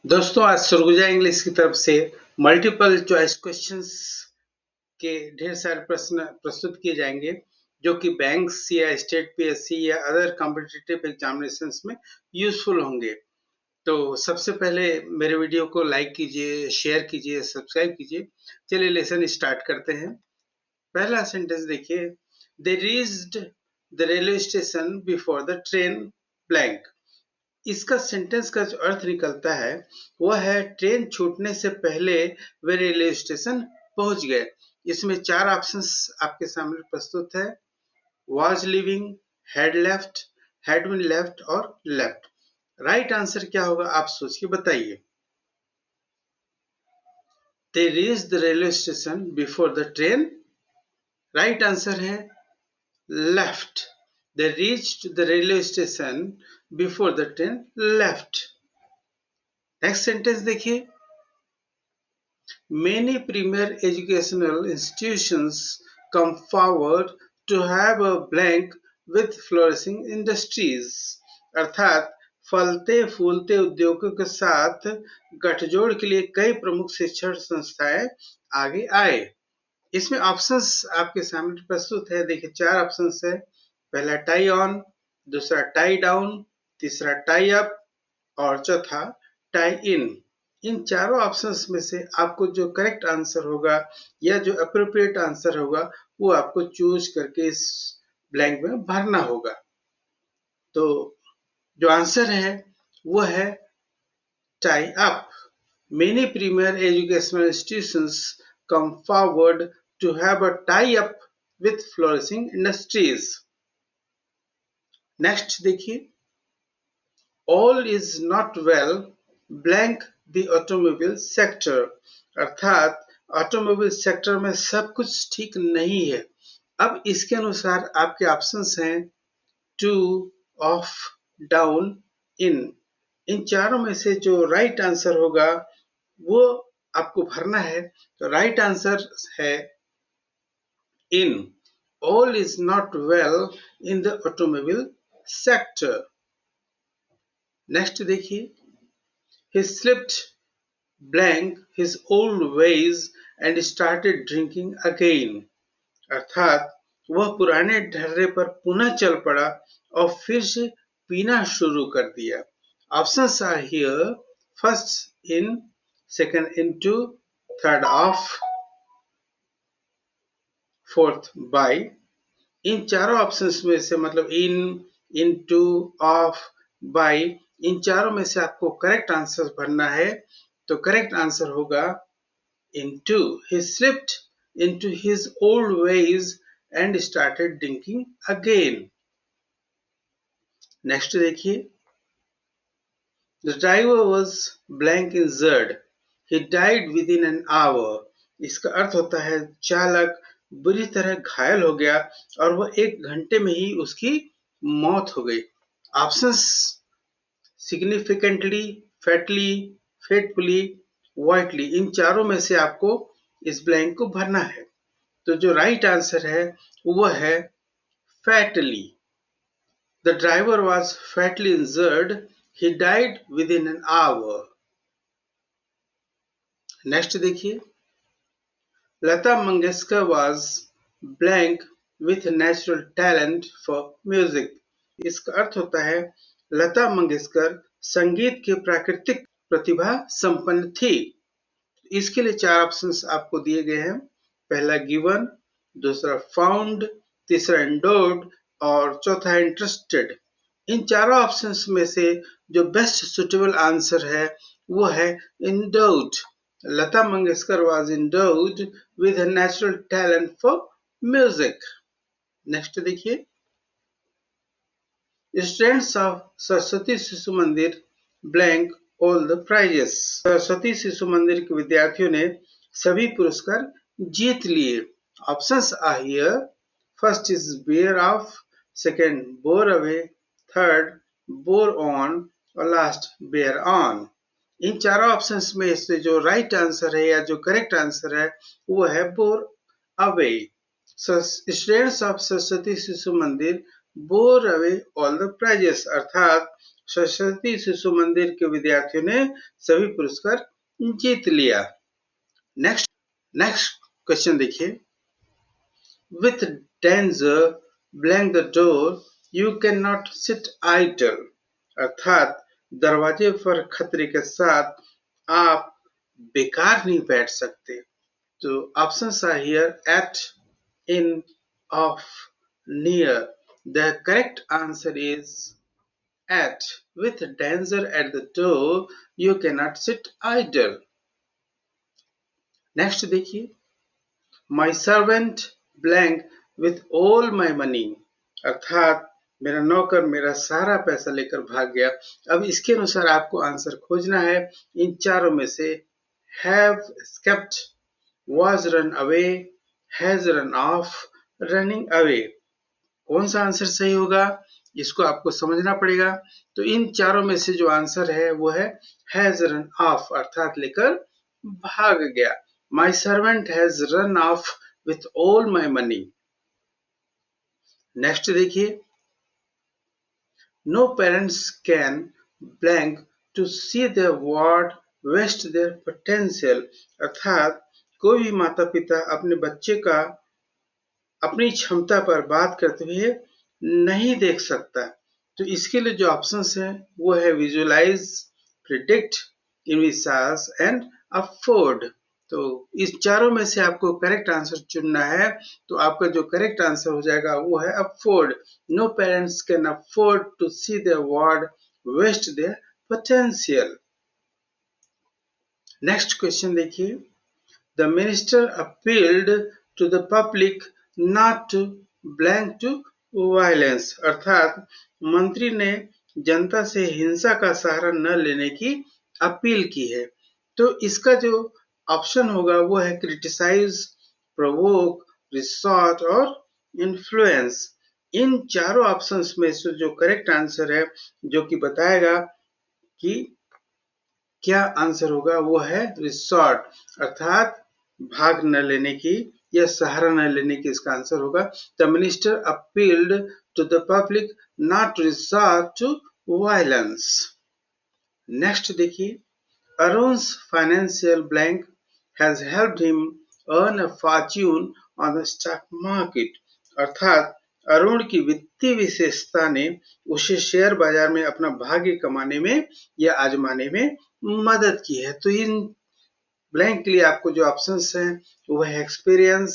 दोस्तों, आज सुरगुजा इंग्लिश की तरफ से मल्टीपल चॉइस क्वेश्चंस के ढेर सारे प्रश्न प्रस्तुत किए जाएंगे जो कि बैंक्स या स्टेट पीएससी या अदर कॉम्पिटिटिव एग्जामिनेशंस में यूजफुल होंगे। तो सबसे पहले मेरे वीडियो को लाइक कीजिए, शेयर कीजिए, सब्सक्राइब कीजिए। चलिए लेसन स्टार्ट करते हैं। पहला सेंटेंस देखिए, they reached the railway station before the train blank. इसका सेंटेंस का जो अर्थ निकलता है वह है ट्रेन छूटने से पहले वे रेलवे स्टेशन पहुंच गए। इसमें चार ऑप्शंस आपके सामने प्रस्तुत है। Was living, had left, had been left और लेफ्ट। राइट आंसर क्या होगा आप सोच के बताइए। They reach the railway station before the train. Right answer है left. They reached the railway station before the train left. Next sentence देखिए, many premier educational institutions come forward to have a blank with flourishing industries. अर्थात फलते फूलते उद्योगों के साथ गठजोड़ के लिए कई प्रमुख शिक्षण संस्थाएं आगे आए। इसमें ऑप्शंस आपके सामने प्रस्तुत है। देखिए चार ऑप्शंस है। पहला टाई ऑन, दूसरा टाई डाउन, तीसरा टाई अप और चौथा टाई इन। इन चारों ऑप्शंस में से आपको जो करेक्ट आंसर होगा या जो अप्रोप्रिएट आंसर होगा वो आपको चूज करके इस ब्लैंक में भरना होगा। तो जो आंसर है वो है tie up. Many premier educational institutions come forward to have a tie-up with flourishing industries. Next देखिए, all is not well blank the automobile sector। अर्थात ऑटोमोबाइल सेक्टर में सब कुछ ठीक नहीं है। अब इसके अनुसार आपके ऑप्शंस हैं टू, ऑफ, डाउन, इन। इन चारों में से जो राइट आंसर होगा वो आपको भरना है। तो राइट आंसर है in. All is not well in the automobile sector. Next देखिए, he slipped blank his old ways and started drinking again। अर्थात वह पुराने ढर्रे पर पुनः चल पड़ा और फिर से पीना शुरू कर दिया। Options are here, first in, second into, third of, fourth by. इन चारों ऑप्शंस में से मतलब इन, इनटू, ऑफ, बाय, इन चारों में से आपको करेक्ट आंसर भरना है। तो करेक्ट आंसर होगा into. He slipped into his old ways and started drinking again. Next देखिए, the driver was blank injured. He died within an hour. इसका अर्थ होता है चालक बुरी तरह घायल हो गया और वह 1 घंटे में ही उसकी मौत हो गई। ऑप्शंस सिग्निफिकेंटली, फैटली, फेटफुली, वाइटली, इन चारों में से आपको इस ब्लैंक को भरना है। तो जो राइट आंसर है वो है fatally. The driver was fatally injured, he died within an hour. Next देखिए, Lata Mangeshkar was blank with natural talent for music. इसका अर्थ होता है लता मंगेशकर संगीत की प्राकृतिक प्रतिभा संपन्न थी। इसके लिए चार ऑप्शंस आपको दिए गए हैं। पहला गिवन, दूसरा फाउंड, तीसरा एंडोर्ड और चौथा इंटरेस्टेड। इन चारों ऑप्शंस में से जो बेस्ट सुटेबल आंसर है वो है endowed. Lata Mangeshkar was endowed with a natural talent for music. Next देखिए, students of Saraswati Shishu Mandir blank all the prizes. Saraswati Shishu Mandir के विद्यार्थियों ने सभी पुरस्कार जीत लिए। Options are here, first is bear off, second bore away, third bore on और लास्ट बेयर ऑन। इन चारों ऑप्शंस में से जो राइट आंसर है या जो करेक्ट आंसर है वो है bore away. Students of Saraswati Shishu Mandir bore away all the prizes. अर्थात सरस्वती शिशु मंदिर के विद्यार्थियों ने सभी पुरस्कार जीत लिया। नेक्स्ट क्वेश्चन देखिए, with danger blank the door you can not sit idle, अर्थात दरवाजे पर खतरे के साथ आप बेकार नहीं बैठ सकते। तो options are here, at, in, of, near. The correct answer is at. With danger at the door, you cannot sit idle. Next देखिए, my servant blank with all my money, अर्थात मेरा नौकर मेरा सारा पैसा लेकर भाग गया। अब इसके अनुसार आपको आंसर खोजना है इन चारों में से। have escaped, was run away, has run off, running away। कौन सा आंसर सही होगा, इसको आपको समझना पड़ेगा। तो इन चारों में से जो आंसर है वो है हैज रन ऑफ, अर्थात लेकर भाग गया। My servant has run off with all my money. Next देखिए, no parents can blank to see their word waste their potential, अर्थात कोई भी माता पिता अपने बच्चे का अपनी क्षमता पर बात करते हुए नहीं देख सकता। तो इसके लिए जो ऑप्शंस हैं वो है विजुअलाइज, प्रिडिक्ट, इनविसाज एंड अफोर्ड। तो इस चारों में से आपको करेक्ट आंसर चुनना है। तो आपका जो करेक्ट आंसर हो जाएगा वो है afford. No parents can afford to see their word waste their potential. Next question देखिए, the minister appealed to the public not to blank to violence, अर्थात मंत्री ने जनता से हिंसा का सहारा न लेने की अपील की है। तो इसका जो ऑप्शन होगा वो है क्रिटिसाइज, प्रोवोक, रिसॉर्ट और इन्फ्लुएंस। इन चारों ऑप्शंस में से जो करेक्ट आंसर है, जो कि बताएगा कि क्या आंसर होगा, वो है रिसॉर्ट, अर्थात भाग न लेने की या सहारा न लेने की इसका आंसर होगा। The minister appealed to the public not to resort to violence. Next देखिए, Arun's financial blank has helped him earn a fortune on the stock market, अर्थात अरुण की वित्तीय विशेषता ने उसे शेयर बाजार में अपना भाग्य कमाने में या आजमाने में मदद की है। तो इन ब्लैंक के लिए आपको जो ऑप्शंस हैं वो है एक्सपीरियंस,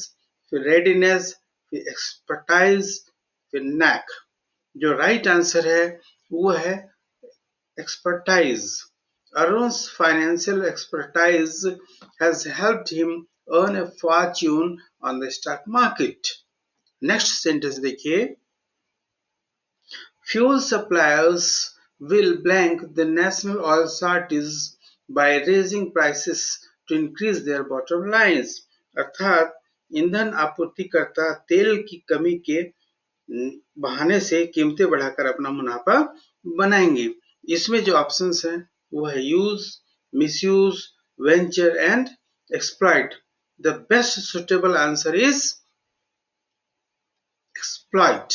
फिर रेडीनेस, फिर एक्सपर्टाइज, फिर नैक। जो राइट आंसर है वो है expertise. Arun's financial expertise has helped him earn a fortune on the stock market. Next sentence देखिए, fuel suppliers will blank the national oil shortage by raising prices to increase their bottom lines, अर्थात ईंधन आपूर्तिकर्ता तेल की कमी के बहाने से कीमतें बढ़ाकर अपना मुनाफा बनाएंगे। इसमें जो ऑप्शंस हैं वो है use, misuse, venture and exploit. The best suitable answer is exploit.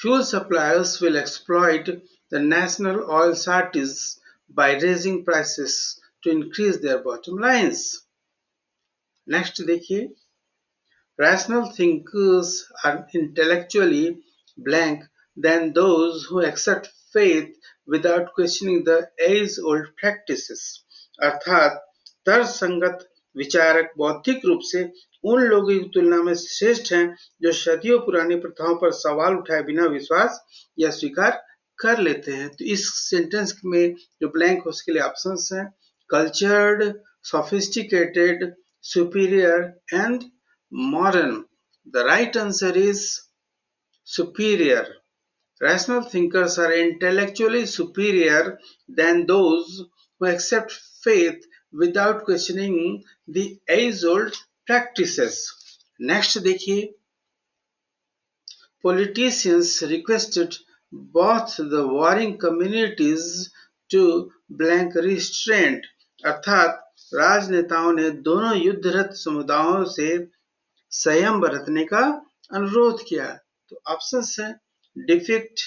Fuel suppliers will exploit the national oil shortage by raising prices to increase their bottom lines. Next देखिए, rational thinkers are intellectually blank than those who accept faith without questioning the age-old practices, अर्थात तर्कसंगत विचारक बौद्धिक रूप से उन लोगों की तुलना में श्रेष्ठ हैं जो सदियों पुरानी प्रथाओं पर सवाल उठाए बिना विश्वास या स्वीकार कर लेते हैं। तो इस सेंटेंस में जो ब्लैंक है उसके लिए ऑप्शंस हैं cultured, sophisticated, superior and modern. The right answer is superior. Rational thinkers are intellectually superior than those who accept faith without questioning the age-old practices. Next देखिए, politicians requested both the warring communities to blank restraint, अर्थात राजनेताओं ने दोनों युद्धरत समुदायों से संयम बरतने का अनुरोध किया। तो ऑप्शंस हैं defect,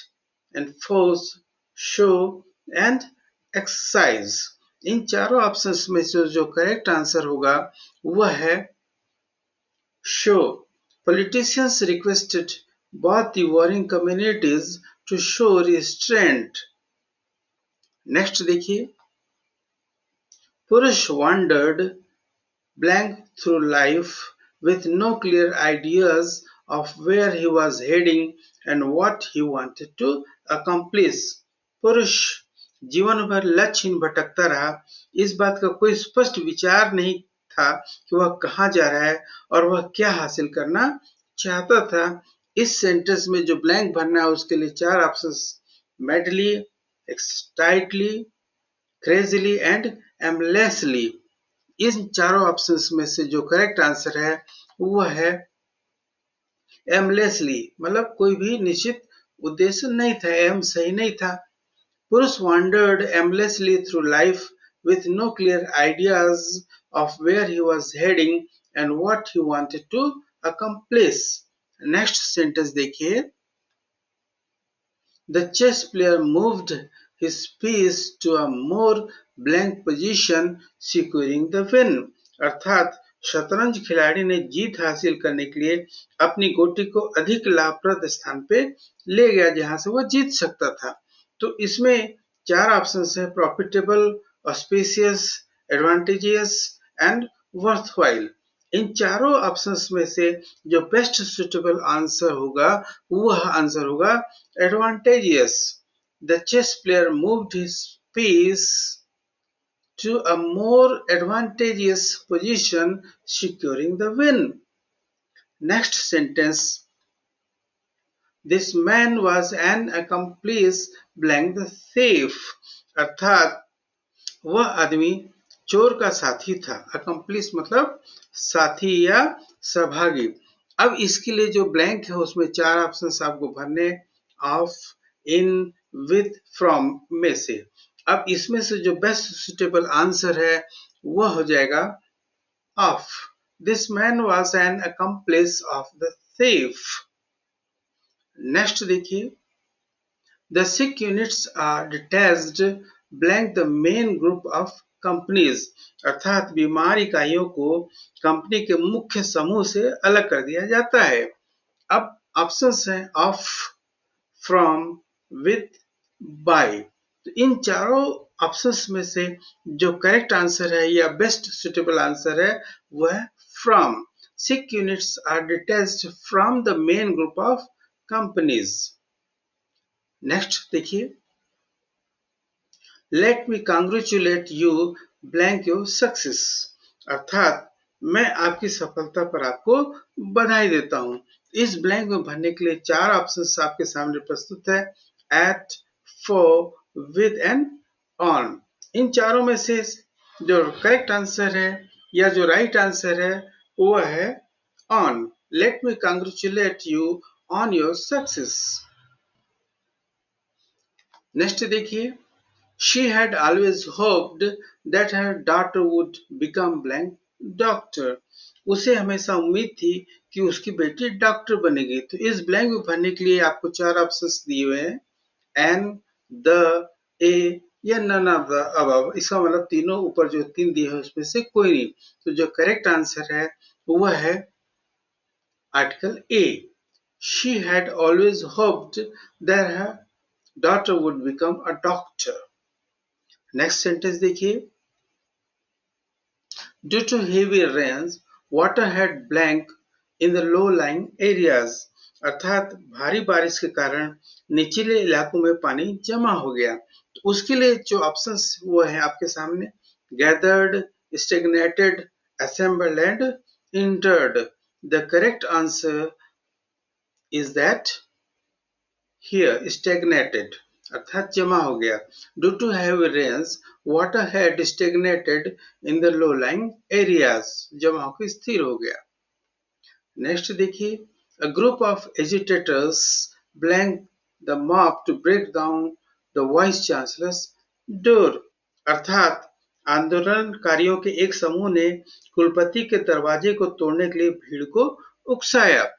enforce, show and exercise. इन चारों ऑप्शंस में से जो करेक्ट आंसर होगा वह है show. Politicians requested both the warring communities to show restraint। Next देखिए, पुरुष wandered blank through life with no clear ideas of where he was heading and what he wanted to accomplish। पुरुष जीवन भर लक्ष्यहीन भटकता रहा, इस बात का कोई स्पष्ट विचार नहीं था कि वह कहाँ जा रहा है और वह क्या हासिल करना चाहता था। इस सेंटेंस में जो ब्लैंक भरना है उसके लिए चार options madly, excitedly, crazily and aimlessly. इन चारों ऑप्शंस में से जो करेक्ट आंसर है वह है एमलेसली, मतलब कोई भी निश्चित उद्देश्य नहीं था, एम सही नहीं था। पुरुष wandered aimlessly through life with no clear ideas of where he was heading and what he wanted to accomplish। Next sentence देखिए, The chess player moved his piece to a more blank position, securing the win। अर्थात शतरंज खिलाड़ी ने जीत हासिल करने के लिए अपनी गोटी को अधिक लाभप्रद स्थान पे ले गया जहां से वह जीत सकता था। तो इसमें चार ऑप्शंस है, profitable, auspicious, advantageous and worthwhile. इन चारों ऑप्शंस में से जो बेस्ट सुटेबल आंसर होगा वह आंसर होगा advantageous. The chess player moved his piece to a more advantageous position, securing the win। Next sentence, this man was an accomplice blank the thief। अर्थात वह आदमी चोर का साथी था। अकम्प्लिस मतलब साथी या सहभागी। अब इसके लिए जो ब्लैंक है उसमें चार ऑप्शंस आपको भरने, ऑफ, इन, विथ, फ्रॉम में से। अब इसमें से जो बेस्ट सुटेबल आंसर है वह हो जाएगा of. This man was an accomplish of the thief। Next देखिए, The sick units are detached blank the main group of companies। अर्थात बीमार इकाइयों को कंपनी के मुख्य समूह से अलग कर दिया जाता है। अब ऑप्शंस हैं ऑफ, फ्रॉम, विथ, बाय। तो इन चारों ऑप्शंस में से जो करेक्ट आंसर है या बेस्ट सुटेबल आंसर है वह है from. Sick units are detached from the main group of companies. Next देखिए, let me congratulate you blank your success. अर्थात मैं आपकी सफलता पर आपको बधाई देता हूं। इस ब्लैंक में भरने के लिए चार ऑप्शंस आपके सामने प्रस्तुत है, at, for, with and on. इन चारों में से जो करेक्ट आंसर है या जो राइट आंसर है वो है on. Late me congratulate you on your success. Next देखिए, She had always hoped that her daughter would become blank doctor। उसे हमेशा उम्मीद थी कि उसकी बेटी डॉक्टर बनेगी। तो इस ब्लैंक में भरने के लिए आपको चार ऑप्शंस दिए हुए हैं, एन, द, ए या नन ऑफ द अबव। इसका मतलब तीनों ऊपर जो तीन दिए हैं उसमें से कोई नहीं। तो जो करेक्ट आंसर है वह है article a. She had always hoped that her daughter would become a doctor। Next sentence देखिए, due to heavy rains water had blank in the low lying areas. अर्थात भारी बारिश के कारण निचले इलाकों में पानी जमा हो गया। तो उसके लिए जो ऑप्शंस वो है आपके सामने, gathered, stagnated, assembled and entered. The correct answer is that here stagnated, अर्थात जमा हो गया। Due to heavy rains water had stagnated in the low lying areas, जमा होकर स्थिर हो गया। नेक्स्ट देखिए, a group of agitators blank the mob to break down the vice chancellor's door. अर्थात आंदोलनकारियों के एक समूह ने कुलपति के दरवाजे को तोड़ने के लिए भीड़ को उकसाया।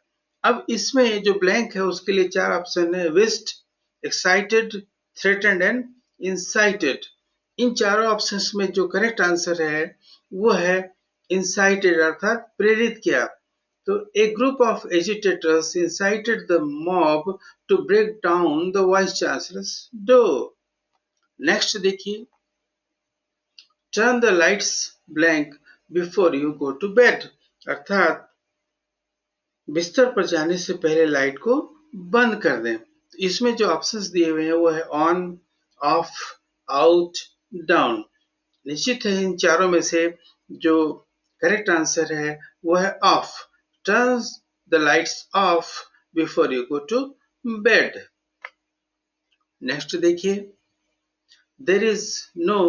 अब इसमें जो ब्लैंक है उसके लिए चार ऑप्शन है, wished, excited, threatened and incited। इन चारों ऑप्शंस में जो करेक्ट आंसर है वो है incited अर्थात प्रेरित किया। तो a group of agitators incited the mob to break down the vice chancellor's door। Next देखिए, turn the lights blank before you go to bed अर्थात बिस्तर पर जाने से पहले लाइट को बंद कर दें। इसमें जो ऑप्शंस दिए हुए हैं वो है ऑन, ऑफ, आउट, डाउन। निश्चित है इन चारों में से जो करेक्ट आंसर है वो है off. Turn the lights off before you go to bed. Next देखिए, there is no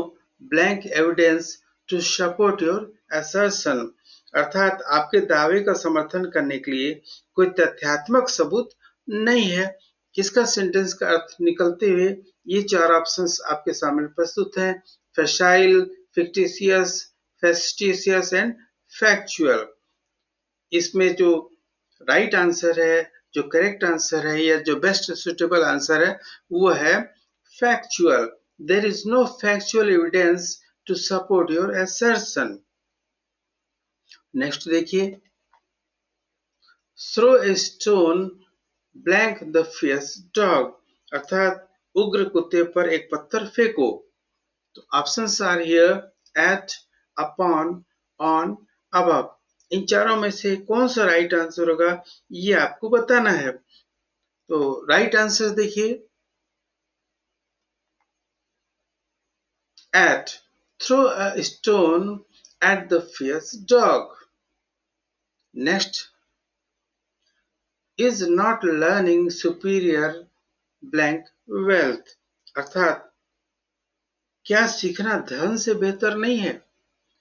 blank evidence to support your assertion अर्थात आपके दावे का समर्थन करने के लिए कोई तथ्यात्मक सबूत नहीं है। इसका सेंटेंस का अर्थ निकलते हुए ये चार ऑप्शंस आपके सामने प्रस्तुत हैं, फैसाइल, फिक्टिशियस, फेस्टिशियस एंड फैक्चुअल। इसमें जो राइट आंसर है, जो करेक्ट आंसर है या जो बेस्ट सुटेबल आंसर है वो है factual. There is no factual evidence to support your assertion. Next देखिए, throw a stone blank the fierce dog अर्थात उग्र कुत्ते पर एक पत्थर फेंको। तो options are here at, upon, on, above. इन चारों में से कौन सा राइट आंसर होगा ये आपको बताना है। तो राइट आंसर देखिए, at, throw a stone at the fierce dog. Next, is not learning superior blank wealth अर्थात क्या सीखना धन से बेहतर नहीं है।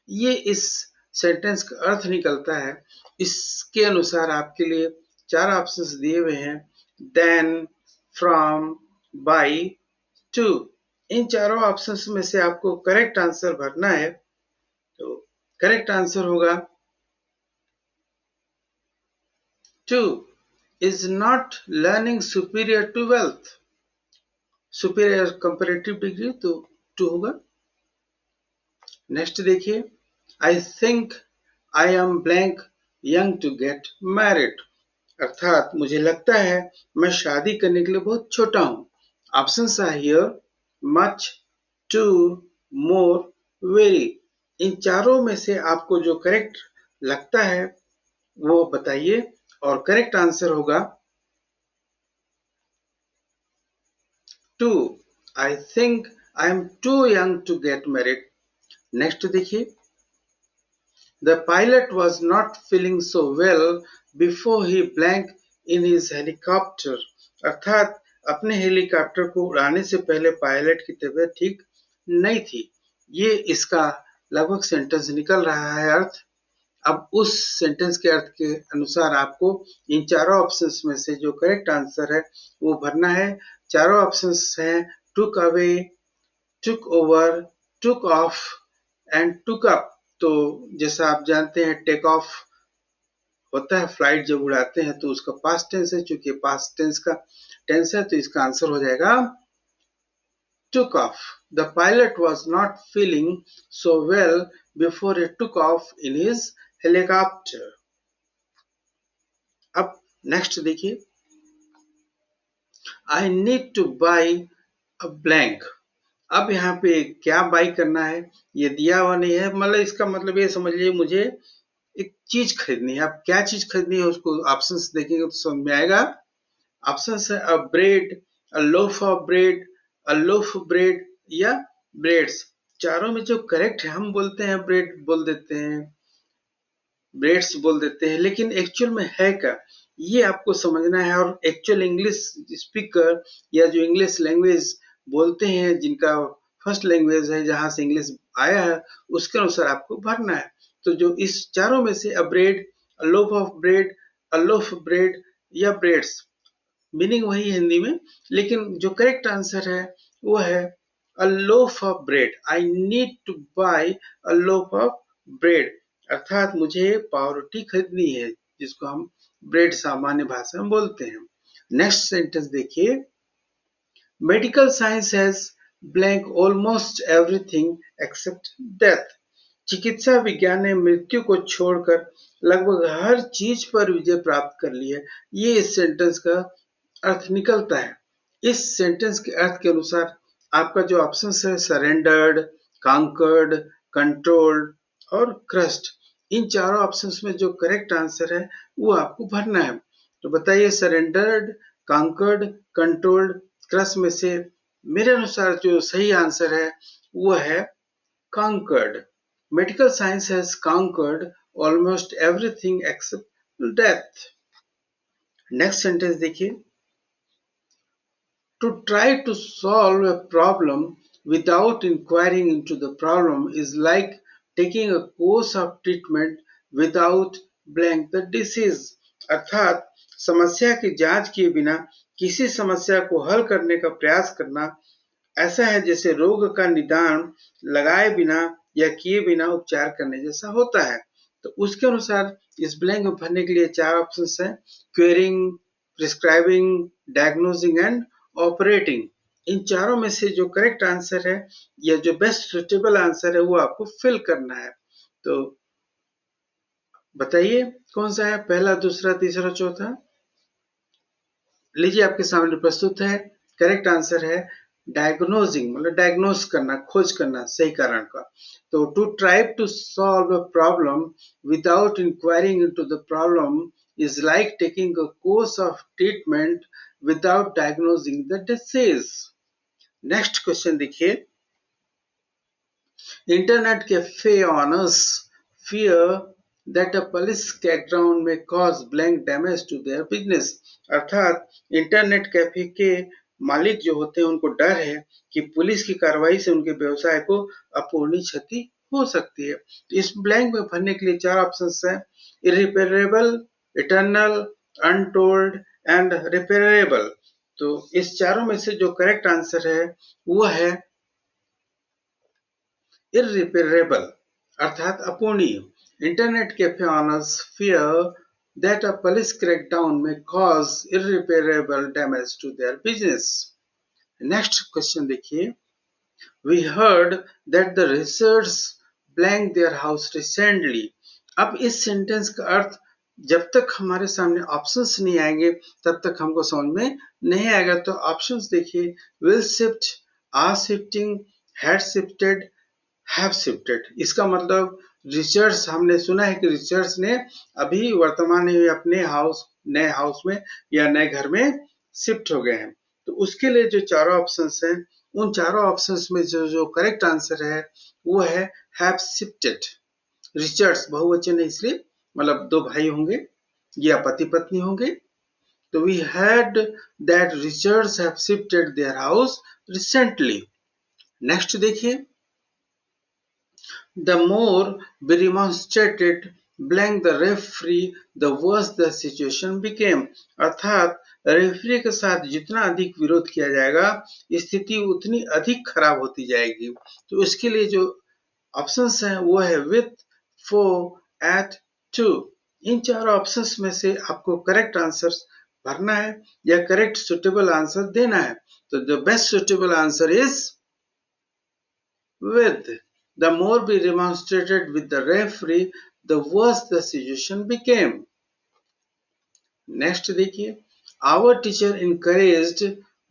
ये इस सेंटेंस का अर्थ निकलता है। इसके अनुसार आपके लिए चार ऑप्शंस दिए हुए हैं, देन, फ्रॉम, बाय, टू। इन चारों ऑप्शंस में से आपको करेक्ट आंसर भरना है। तो करेक्ट आंसर होगा to, is not learning superior to wealth. Superior comparative degree तो टू होगा। नेक्स्ट देखिए, I think I am blank young to get married अर्थात मुझे लगता है मैं शादी करने के लिए बहुत छोटा हूं। Options are here, much, too, more, very. इन चारों में से आपको जो करेक्ट लगता है वो बताइए और करेक्ट आंसर होगा too. I think I am too young to get married. Next देखिए, the pilot was not feeling so well before he blank in his helicopter अर्थात अपने हेलीकॉप्टर को उड़ाने से पहले पायलट की तबीयत ठीक नहीं थी। ये इसका लगभग सेंटेंस निकल रहा है अर्थ। अब उस सेंटेंस के अर्थ के अनुसार आपको इन चारों ऑप्शंस में से जो करेक्ट आंसर है वो भरना है। चारों ऑप्शंस हैं took away, took over, took off and took up. तो जैसा आप जानते हैं टेक ऑफ होता है फ्लाइट जब उड़ाते हैं तो उसका पास्ट टेंस है, चूंकि पास्ट टेंस का टेंस है तो इसका आंसर हो जाएगा took off। The pilot was not feeling so well before he took off in his helicopter। अब नेक्स्ट देखिए, I need to buy a blank। अब यहाँ पे क्या बाई करना है ये दिया हुआ नहीं है, मतलब इसका मतलब ये समझ लीजिए मुझे एक चीज खरीदनी है। अब क्या चीज खरीदनी है उसको ऑप्शंस देखेंगे तो समझ में आएगा। ऑप्शंस है a bread, a loaf of bread, a loaf bread या ब्रेड्स। चारों में जो करेक्ट है हम बोलते हैं ब्रेड बोल देते हैं, ब्रेड्स बोल देते हैं, लेकिन एक्चुअल में है क्या ये आपको समझना है। और एक्चुअल इंग्लिश स्पीकर या जो इंग्लिश लैंग्वेज बोलते हैं जिनका फर्स्ट लैंग्वेज है जहां से इंग्लिश आया है उसके अनुसार आपको भरना है। तो जो इस चारों में से a bread, a loaf of bread, a loaf bread या ब्रेड्स, मीनिंग वही है हिंदी में, लेकिन जो करेक्ट आंसर है वो है a loaf of bread. I need to buy a loaf of bread अर्थात मुझे पावरोटी खरीदनी है जिसको हम ब्रेड सामान्य भाषा में बोलते हैं। नेक्स्ट सेंटेंस देखिए, medical science has blank almost everything except death. चिकित्सा विज्ञान ने मृत्यु को छोड़कर लगभग हर चीज पर विजय प्राप्त कर ली है। ये इस सेंटेंस का अर्थ निकलता है। इस सेंटेंस के अर्थ के अनुसार आपका जो ऑप्शन है सरेंडर्ड, कांकर्ड, कंट्रोल्ड और क्रस्ट, इन चारों ऑप्शंस में जो करेक्ट आंसर है वो आपको भरना है। तो बताइए सरेंडर्ड, कांकर्ड, कंट्रोल्ड, क्रस्ट में से मेरे अनुसार जो सही आंसर है वो है conquered. Medical science has conquered almost everything except death. Next sentence देखिए, to try to solve a problem without inquiring into the problem is like taking a course of treatment without blank the disease। अर्थात समस्या की जांच किए बिना किसी समस्या को हल करने का प्रयास करना ऐसा है जैसे रोग का निदान लगाए बिना या किए बिना उपचार करने जैसा होता है। तो उसके अनुसार इस ब्लैंक में भरने के लिए चार ऑप्शंस हैं, querying, prescribing, diagnosing and operating. इन चारों में से जो करेक्ट आंसर है या जो बेस्ट सुटेबल आंसर है वो आपको फिल करना है। तो बताइए कौन सा है, पहला, दूसरा, तीसरा, चौथा? लीजिए आपके सामने प्रस्तुत है। करेक्ट आंसर है डायग्नोजिंग, मतलब डायग्नोज करना, खोज करना सही कारण का। तो to try to solve a problem without inquiring into the problem is like taking a course of treatment without diagnosing the disease. Next question देखिए, Internet cafe owners fear that a police crackdown may cause blank damage to their business। अर्थात internet cafe के मालिक जो होते हैं उनको डर है कि पुलिस की कार्रवाई से उनके व्यवसाय को अपूर्णीय क्षति हो सकती है। तो इस ब्लैंक में भरने के लिए चार ऑप्शंस हैं, irreparable, eternal, untold and repairable. तो इस चारों में से जो करेक्ट आंसर है वो है irreparable, अर्थात अपूर्णीय। Internet cafe owners fear that a police crackdown may cause irreparable damage to their business। Next question देखिए, we heard that the researchers blanked their house recently। अब इस सेंटेंस का अर्थ जब तक हमारे सामने ऑप्शंस नहीं आएंगे तब तक हमको समझ में नहीं आएगा। तो ऑप्शंस देखिए, will shift, are shifting, had shifted, have shifted. इसका मतलब रिचर्ड्स, हमने सुना है कि रिचर्ड्स ने अभी वर्तमान में अपने नए हाउस में या नए घर में शिफ्ट हो गए हैं। तो उसके लिए जो चारों ऑप्शंस हैं उन चारों ऑप्शंस में जो करेक्ट आंसर है वो है हैव शिफ्टेड। रिचर्ड्स बहुवचन है इसलिए, मतलब दो भाई होंगे या पति पत्नी होंगे। तो we had that Richards have shifted their house recently. Next देखिए, The more we remonstrated blank the referee, the worse the situation became। अर्थात रेफरी के साथ जितना अधिक विरोध किया जाएगा स्थिति उतनी अधिक खराब होती जाएगी। तो इसके लिए जो ऑप्शंस हैं वो है विथ, फॉर, एट, टू। इन चार ऑप्शंस में से आपको करेक्ट आंसर भरना है या करेक्ट सुटेबल आंसर देना है। तो the best suitable answer is with। The more we remonstrated with the referee, the worse the situation became। Next देखिए, our teacher encouraged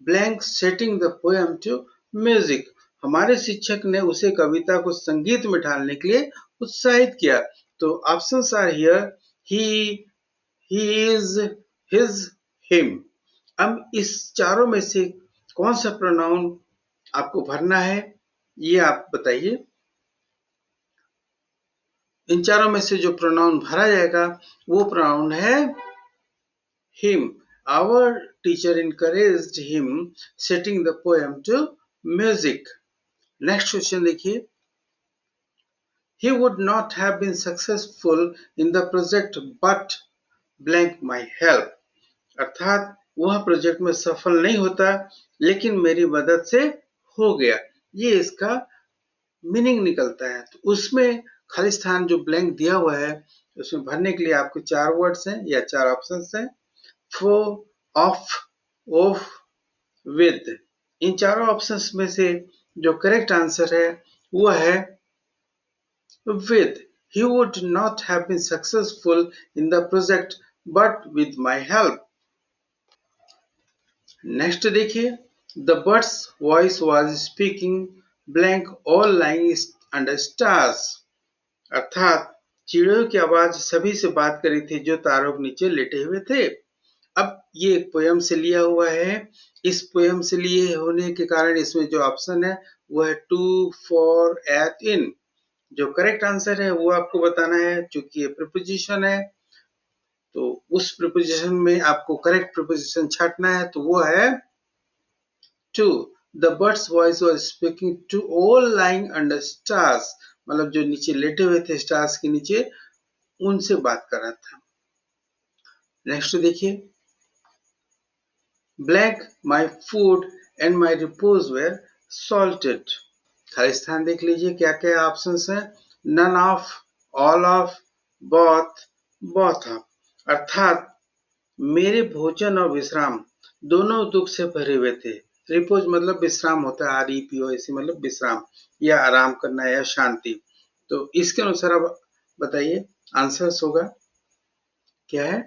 blank setting the poem to music। हमारे शिक्षक ने उसे कविता को संगीत में ढालने के लिए उत्साहित किया। तो options are here, he, his, his, him। अब इस चारों में से कौन सा प्रोनाउन आपको भरना है ये आप बताइए। इन चारों में से जो प्रोनाउन भरा जाएगा वो प्रोनाउन है him। Our teacher encouraged him setting the poem to music। Next question देखिए, he would not have been successful in the project but blank my help। अर्थात वह प्रोजेक्ट में सफल नहीं होता लेकिन मेरी मदद से हो गया, ये इसका मीनिंग निकलता है। तो उसमें खाली स्थान जो ब्लैंक दिया हुआ है उसमें भरने के लिए आपको चार वर्ड्स हैं या चार ऑप्शंस हैं, फॉर, ऑफ, ऑफ, विद। इन चारों ऑप्शंस में से जो करेक्ट आंसर है वो है with. He would not have been successful in the project but with my help. Next देखिए, the birds voice was speaking blank all lying under stars, अर्थात चिड़ियों की आवाज सभी से बात कर रही थी जो तारों के नीचे लेटे हुए थे। अब ये एक पोयम से लिया हुआ है। इस पोयम से लिए होने के कारण इसमें जो ऑप्शन है वो है टू, फॉर, एट, इन। जो करेक्ट आंसर है वो आपको बताना है। चूंकि ये प्रीपोजिशन है तो उस प्रीपोजिशन में आपको करेक्ट प्रीपोजिशन छांटना है, तो वो है to. The birds voice was speaking to all lying under stars, मतलब जो नीचे लेटे हुए थे स्टार्स के नीचे, उनसे बात कर रहा था। नेक्स्ट देखिए, blank my food and my repose were salted. खाली स्थान देख लीजिए क्या क्या ऑप्शंस हैं। None of, all of, both, both of, अर्थात मेरे भोजन और विश्राम दोनों दुख से भरे हुए थे। रिपोज मतलब विश्राम होता है, REPOS मतलब विश्राम या आराम करना या शांति। तो इसके अनुसार अब बताइए आंसर होगा क्या है।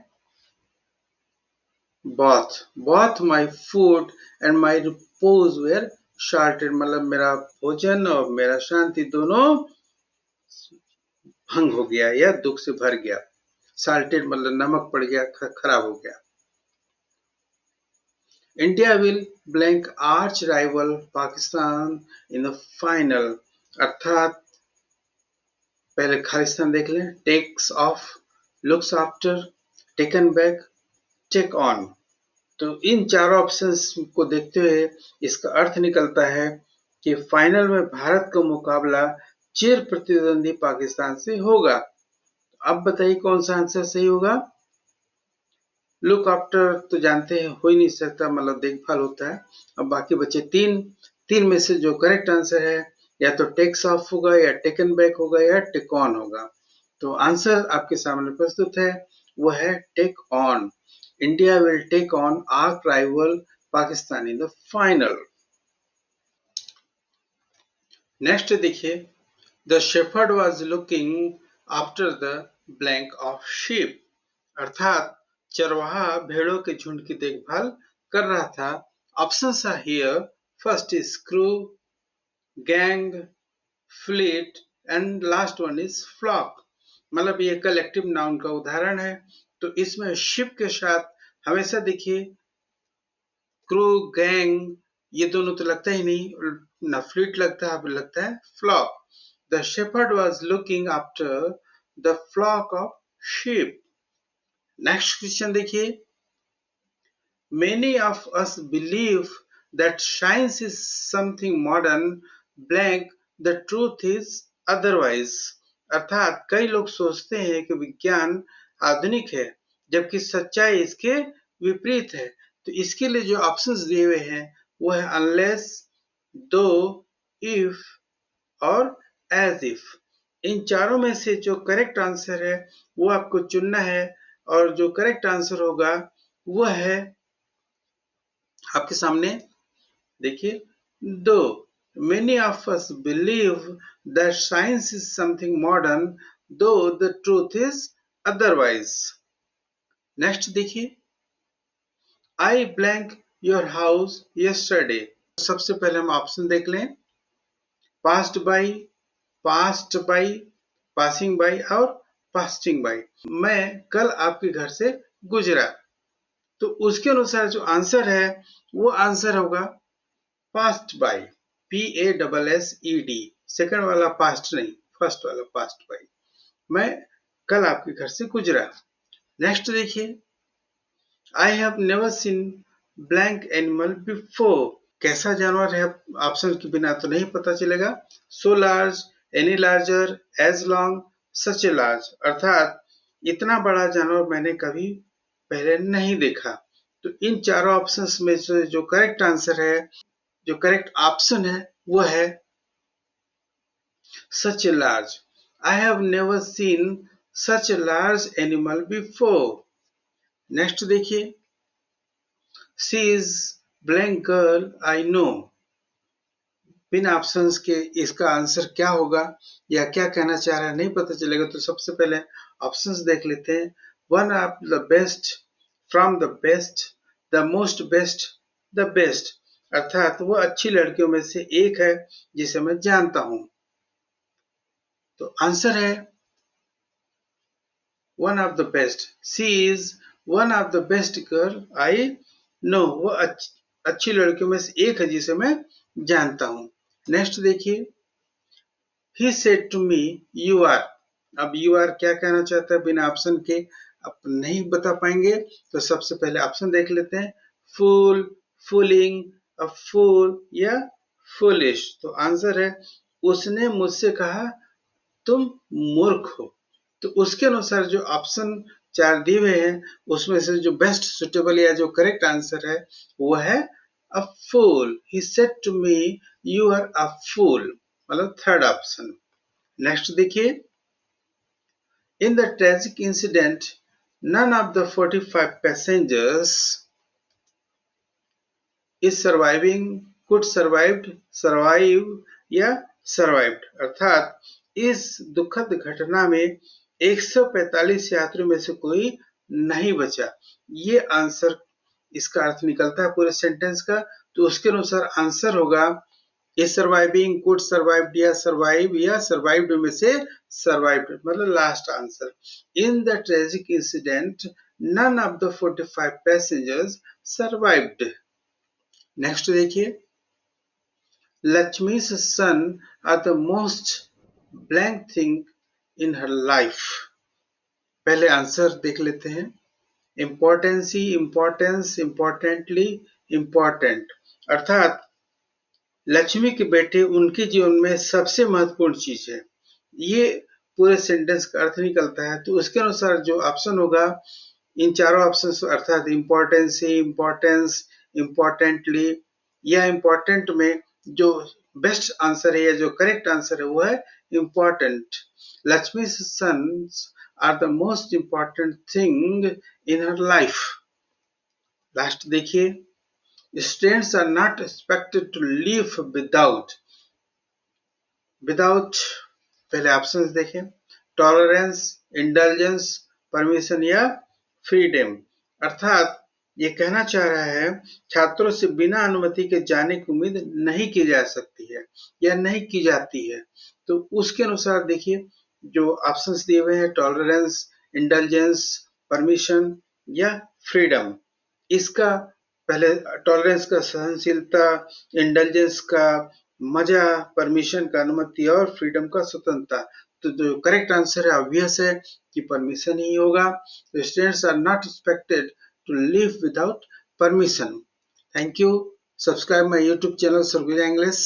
both both my food and my repose were shorted, मतलब मेरा भोजन और मेरा शांति दोनों भंग हो गया या दुख से भर गया। साल्टेड मतलब नमक पड़ गया, खराब हो गया। India will blank arch rival Pakistan in the final, अर्थात पहले खाली स्थान देख लें। Takes off, looks after, taken back, take on. तो इन चारों ऑप्शंस को देखते हुए इसका अर्थ निकलता है कि फाइनल में भारत का मुकाबला चिर प्रतिद्वंदी पाकिस्तान से होगा। अब बताइए कौन सा आंसर सही होगा। लुक आफ्टर तो जानते हैं हो ही नहीं सकता, मतलब देखभाल होता है। अब बाकी बचे तीन, तीन में से जो करेक्ट आंसर है या तो टेक्स ऑफ होगा या टेकन बैक होगा या टेक ऑन होगा। तो आंसर आपके सामने प्रस्तुत है, वो है take on. India will take on arch rival Pakistan in the final. Next देखिए, the shepherd was looking after the blank of sheep, अर्थात चरवाहा भेड़ों के झुंड की देखभाल कर रहा था। Options are here. First is crew, gang, fleet and last one is flock, मतलब ये कलेक्टिव नाउन का उदाहरण है। तो इसमें शिप के साथ हमेशा देखिए क्रू, गैंग ये दोनों तो लगता ही नहीं, ना फ्लीट लगता है, अब लगता है flock. The shepherd was looking after the flock of sheep. Next question देखिए, many of us believe that science is something modern, blank, the truth is otherwise, अर्थात कई लोग सोचते हैं कि विज्ञान आधुनिक है जबकि सच्चाई इसके विपरीत है। तो इसके लिए जो ऑप्शंस दिए हुए हैं वो है अनलेस, दो, इफ और एज इफ। इन चारों में से जो करेक्ट आंसर है वो आपको चुनना है, और जो करेक्ट आंसर होगा वो है आपके सामने देखिए, though. Many of us believe that science is something modern though the truth is otherwise. Next देखिए, I blank your house yesterday. सबसे पहले हम ऑप्शन देख लें। Passed by, past by, passing by और पास्टिंग बाई। मैं कल आपके घर से गुजरा, तो उसके अनुसार जो आंसर है वो आंसर होगा पास्ट बाई, PASSED। सेकंड वाला पास्ट नहीं, फर्स्ट वाला पास्ट बाई। मैं कल आपके घर से गुजरा। नेक्स्ट देखिए, I have never seen blank animal before. कैसा जानवर है ऑप्शन के बिना तो नहीं पता चलेगा। So large, any larger, as long, such a large, अर्थात इतना बड़ा जानवर मैंने कभी पहले नहीं देखा। तो इन चारों ऑप्शंस में से जो करेक्ट आंसर है, जो करेक्ट ऑप्शन है वो है such a large. I have never seen such a large animal before. Next देखिए, she is blank girl I no. बिना ऑप्शंस के इसका आंसर क्या होगा या क्या कहना चाह रहा है नहीं पता चलेगा, तो सबसे पहले ऑप्शंस देख लेते हैं। One of the best, from the best, the most best, the best, अर्थात वो अच्छी लड़कियों में से एक है जिसे मैं जानता हूं। तो आंसर है one of the best. She is one of the best girl I know. वो अच्छी लड़कियों में से एक है जिसे मैं जानता हूं। नेक्स्ट देखिए, he said to me you are. अब यू आर क्या कहना चाहता है बिना ऑप्शन के आप नहीं बता पाएंगे, तो सबसे पहले ऑप्शन देख लेते हैं। फूल, फूलिंग, अ फूल या फूलिश। तो आंसर है उसने मुझसे कहा तुम मूर्ख हो। तो उसके अनुसार जो ऑप्शन चार दिए हुए हैं उसमें से जो बेस्ट सुटेबल या जो करेक्ट आंसर है वो है a fool. He said to me you are a fool, मतलब थर्ड ऑप्शन। नेक्स्ट देखिए, in the tragic incident none of the 45 passengers is surviving, could survived, survive या survived, अर्थात इस दुखद घटना में 145 यात्रियों में से कोई नहीं बचा। ये आंसर इसका अर्थ निकलता है पूरे सेंटेंस का। तो उसके अनुसार आंसर होगा इज सर्वाइविंग, कुड सर्वाइव्ड या सर्वाइव्ड में से सर्वाइव्ड, मतलब last answer. In the tragic incident none of the 45 passengers survived। Next देखिए, लक्ष्मी's son are the most blank thing in her life। पहले आंसर देख लेते हैं। इम्पोर्टेंसी, इम्पोर्टेंस, इम्पोर्टेंटली, इम्पोर्टेंट, अर्थात लक्ष्मी के बेटे उनके जीवन में सबसे महत्वपूर्ण चीज है। ये पूरे सेंटेंस का अर्थ निकलता है। तो उसके अनुसार जो ऑप्शन होगा इन चारों ऑप्शन अर्थात इम्पोर्टेंसी, इम्पोर्टेंस, इम्पोर्टेंटली या इम्पोर्टेंट में जो बेस्ट आंसर है या जो करेक्ट आंसर है वो है important. Lakshmi sons are the most important thing in her life. Last देखिए, students are not expected to live without पहले ऑप्शंस देखें। टॉलरेंस, इंडल्जेंस, परमिशन या फ्रीडम, अर्थात ये कहना चाह रहा है छात्रों से बिना अनुमति के जाने की उम्मीद नहीं की जा सकती है या नहीं की जाती है। तो उसके अनुसार देखिए जो ऑप्शंस दिए हुए हैं टॉलरेंस, इंडल्जेंस, परमिशन या फ्रीडम। इसका पहले टॉलरेंस का सहनशीलता, इंटेलिजेंस का मजा, परमिशन का अनुमति और फ्रीडम का स्वतंत्रता। तो जो करेक्ट आंसर है ऑब्वियस है कि परमिशन ही होगा। तो students are not expected to live without permission. Thank you. Subscribe my YouTube channel Surguja English.